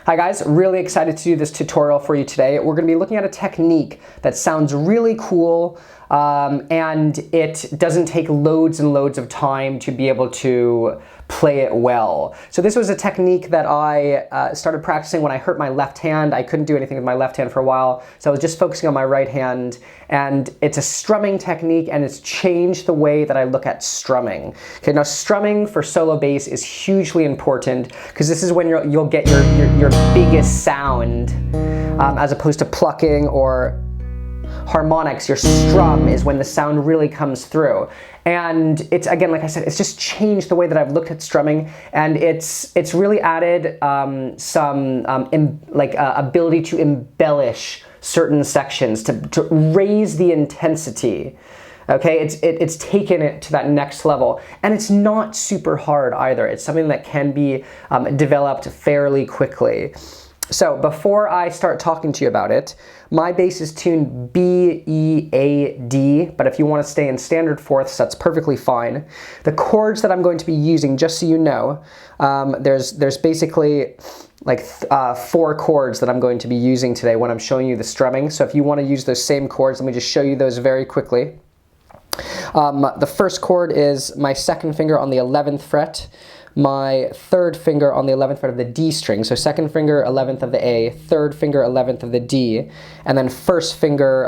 Hi guys, really excited to do this tutorial for you today. We're going to be looking at a technique that sounds really cool and it doesn't take loads and loads of time to be able to play it well. So this was a technique that I started practicing when I hurt my left hand. I couldn't do anything with my left hand for a while, so I was just focusing on my right hand, and it's a strumming technique and it's changed the way that I look at strumming. Okay, now strumming for solo bass is hugely important because this is when you'll get your biggest sound as opposed to plucking or harmonics. Your strum is when the sound really comes through. And it's, again, like I said, it's just changed the way that I've looked at strumming, and it's really added some ability to embellish certain sections, to raise the intensity. Okay, it's taken it to that next level, and it's not super hard either. It's something that can be developed fairly quickly. So before I start talking to you about it, my bass is tuned B, E, A, D, but if you want to stay in standard fourths, that's perfectly fine. The chords that I'm going to be using, just so you know, there's basically like 4 chords that I'm going to be using today when I'm showing you the strumming. So if you want to use those same chords, let me just show you those very quickly. The first chord is my second finger on the 11th fret, my third finger on the 11th fret of the D string, so second finger 11th of the A, third finger 11th of the D, and then first finger,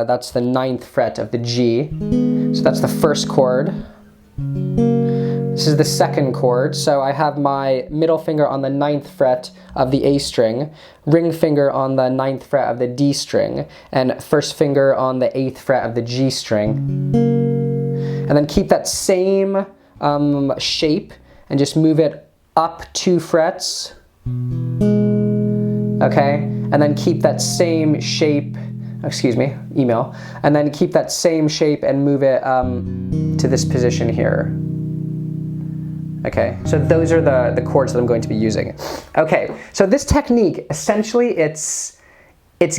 that's the 9th fret of the G. So that's the first chord. This is the second chord, so I have my middle finger on the 9th fret of the A string, ring finger on the 9th fret of the D string, and first finger on the 8th fret of the G string. And then keep that same shape and just move it up 2 frets, okay? And then keep that same shape, and then keep that same shape and move it to this position here. Okay, so those are the chords that I'm going to be using. Okay, so this technique, essentially it's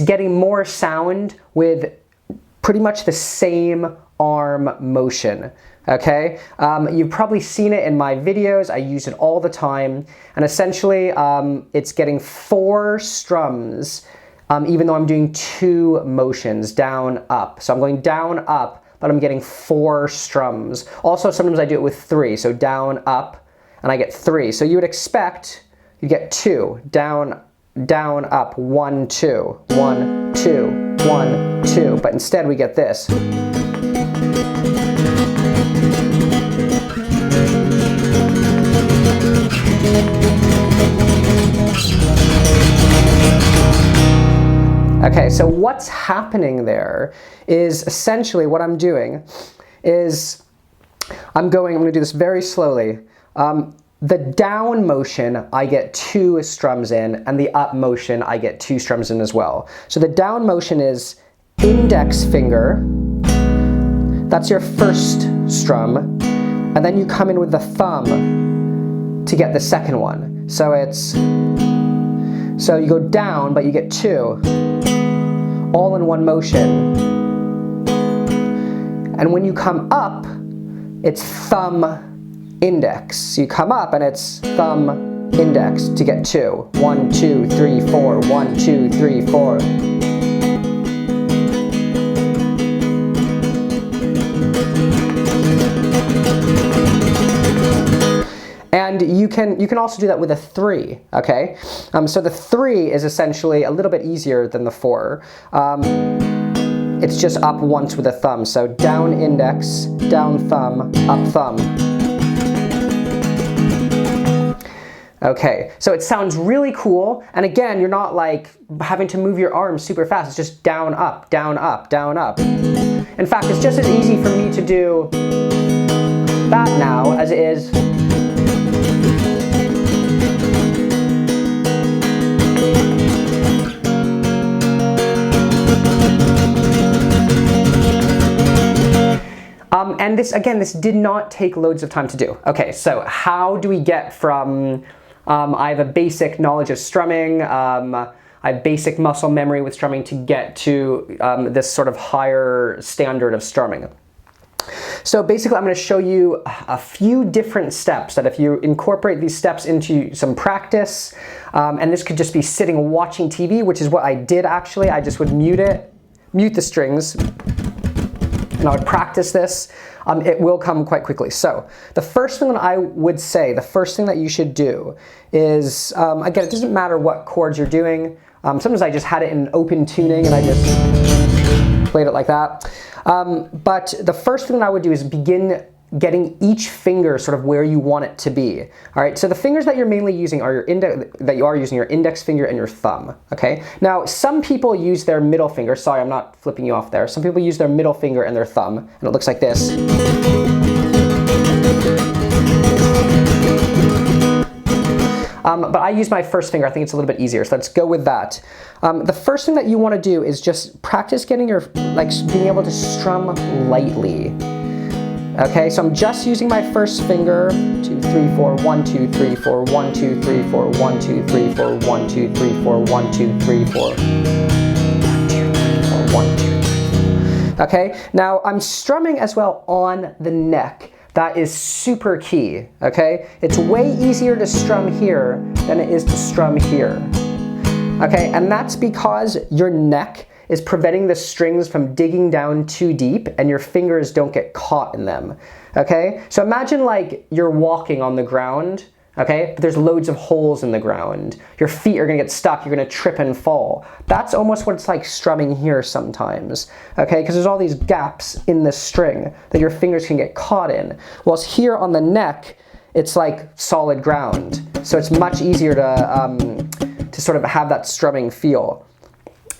getting more sound with pretty much the same arm motion. Okay, you've probably seen it in my videos. I use it all the time, and essentially it's getting 4 strums even though I'm doing 2 motions, down, up. So I'm going down, up, but I'm getting 4 strums. Also, sometimes I do it with 3, so down, up, and I get 3. So you would expect you get 2, down, down, up, 1, 2, 1, 2, 1, 2, but instead we get this. Okay, so what's happening there is essentially what I'm doing is I'm going to do this very slowly. The down motion, I get 2 strums in, and the up motion, I get 2 strums in as well. So the down motion is index finger, that's your first strum, and then you come in with the thumb to get the second one. So you go down, but you get 2. All in one motion. And when you come up, it's thumb index. So you come up and it's thumb index to get 2. 1, 2, 3, 4, 1, 2, 3, 4. And you can also do that with a 3, okay? So the 3 is essentially a little bit easier than the 4. It's just up once with a thumb. So down index, down thumb, up thumb. Okay, so it sounds really cool, and again, you're not like having to move your arms super fast. It's just down, up, down, up, down, up. In fact, it's just as easy for me to do that now as it is and this did not take loads of time to do. Okay, so how do we get from, I have a basic knowledge of strumming, I have basic muscle memory with strumming to get to this sort of higher standard of strumming? So basically I'm going to show you a few different steps that if you incorporate these steps into some practice, And this could just be sitting watching TV, which is what I did actually. I just would mute the strings, and I would practice this. It will come quite quickly. So the first thing that I would say, the first thing that you should do is, again, it doesn't matter what chords you're doing. Sometimes I just had it in open tuning and I just played it like that. But the first thing that I would do is begin getting each finger sort of where you want it to be. All right, so the fingers that you're mainly using are your index finger and your thumb, okay? Now, some people use their middle finger. Sorry, I'm not flipping you off there. Some people use their middle finger and their thumb, and it looks like this. But I use my first finger. I think it's a little bit easier, so let's go with that. The first thing that you want to do is just practice getting your, being able to strum lightly. Okay, so I'm just using my first finger. 2, 3, 4, 1, 2, 3, 4, 1, 2, 3, 4, 1, 2, 3, 4, 1, 2, 3, 4, 1, 2, 3, 4. 1, 2, 3, 4, 1, 2, 3. Okay, now I'm strumming as well on the neck. That is super key, okay? It's way easier to strum here than it is to strum here. Okay, and that's because your neck is preventing the strings from digging down too deep and your fingers don't get caught in them, okay? So imagine like you're walking on the ground, okay? But there's loads of holes in the ground. Your feet are gonna get stuck, you're gonna trip and fall. That's almost what it's like strumming here sometimes, okay? Because there's all these gaps in the string that your fingers can get caught in. Whilst here on the neck, it's like solid ground. So it's much easier to sort of have that strumming feel.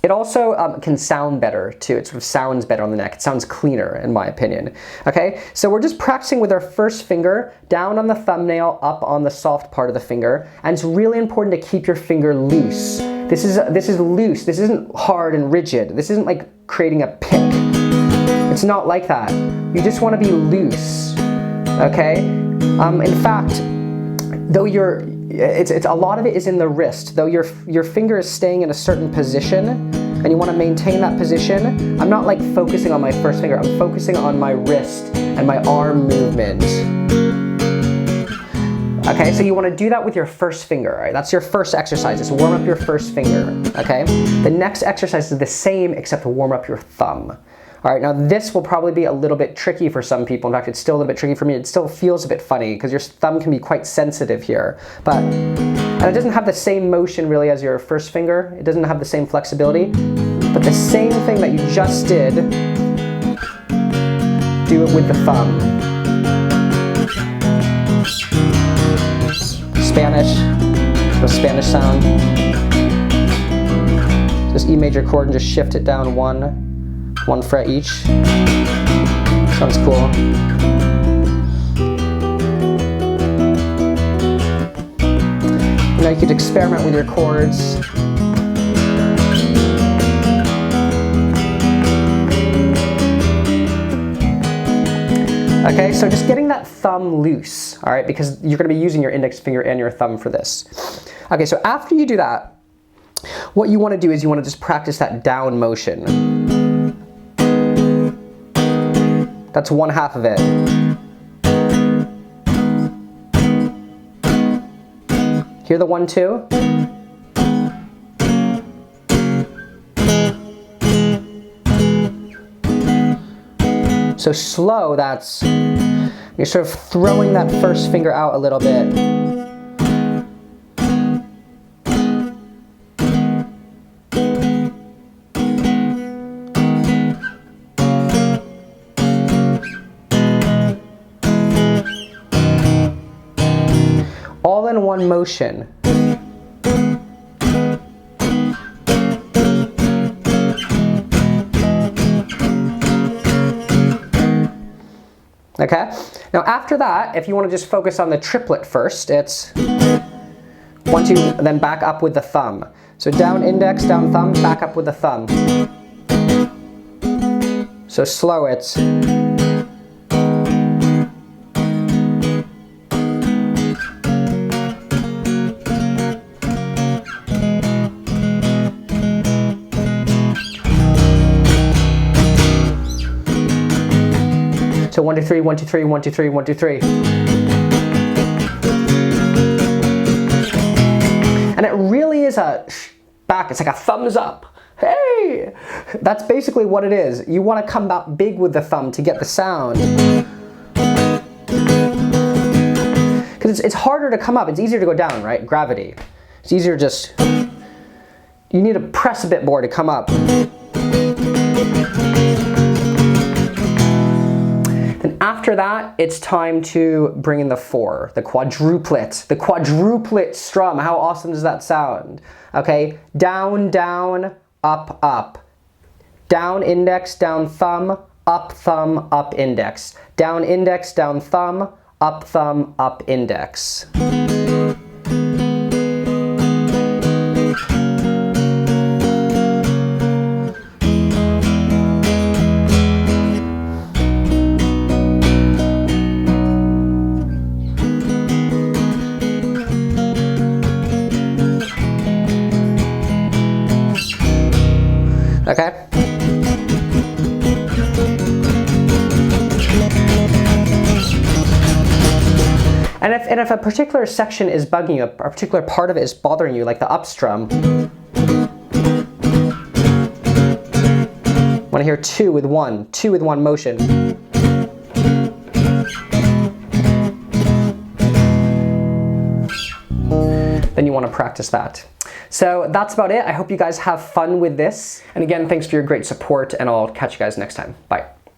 It also can sound better too. It sort of sounds better on the neck. It sounds cleaner in my opinion. Okay, so we're just practicing with our first finger, down on the thumbnail, up on the soft part of the finger. And it's really important to keep your finger loose. This is loose. This isn't hard and rigid. This isn't like creating a pick. It's not like that. You just want to be loose, okay? In fact, though a lot of it is in the wrist. Though your finger is staying in a certain position and you want to maintain that position, I'm not like focusing on my first finger, I'm focusing on my wrist and my arm movement. Okay, so you want to do that with your first finger, all right? That's your first exercise, just warm up your first finger, okay? The next exercise is the same except to warm up your thumb. All right, now this will probably be a little bit tricky for some people. In fact, it's still a little bit tricky for me. It still feels a bit funny because your thumb can be quite sensitive here. And it doesn't have the same motion really as your first finger. It doesn't have the same flexibility. But the same thing that you just did, do it with the thumb. Spanish, so Spanish sound. Just E major chord and just shift it down one fret each. Sounds cool. Now you could experiment with your chords. Okay, so just getting that thumb loose, all right, because you're going to be using your index finger and your thumb for this. Okay, so after you do that, what you want to do is you want to just practice that down motion. That's one half of it. Hear the 1, 2? So slow, that's, you're sort of throwing that first finger out a little bit. All in one motion. Okay? Now after that, if you want to just focus on the triplet first, it's 1, 2, then back up with the thumb. So down index, down thumb, back up with the thumb. So slow, it's so 1, 2, 3, 1, 2, 3, 1, 2, 3, 1, 2, 3. And it is a back, it's like a thumbs up. Hey! That's basically what it is. You want to come out big with the thumb to get the sound. Because it's harder to come up, it's easier to go down, right? Gravity. It's easier just, you need to press a bit more to come up. Then after that, it's time to bring in the 4, the quadruplet strum. How awesome does that sound? Okay, down, down, up, up. Down index, down thumb, up index. Down index, down thumb, up index. Okay? And if a particular section is bugging you, a particular part of it is bothering you, like the up strum, want to hear 2 with 1 motion. Then you want to practice that. So that's about it. I hope you guys have fun with this. And again, thanks for your great support, and I'll catch you guys next time. Bye.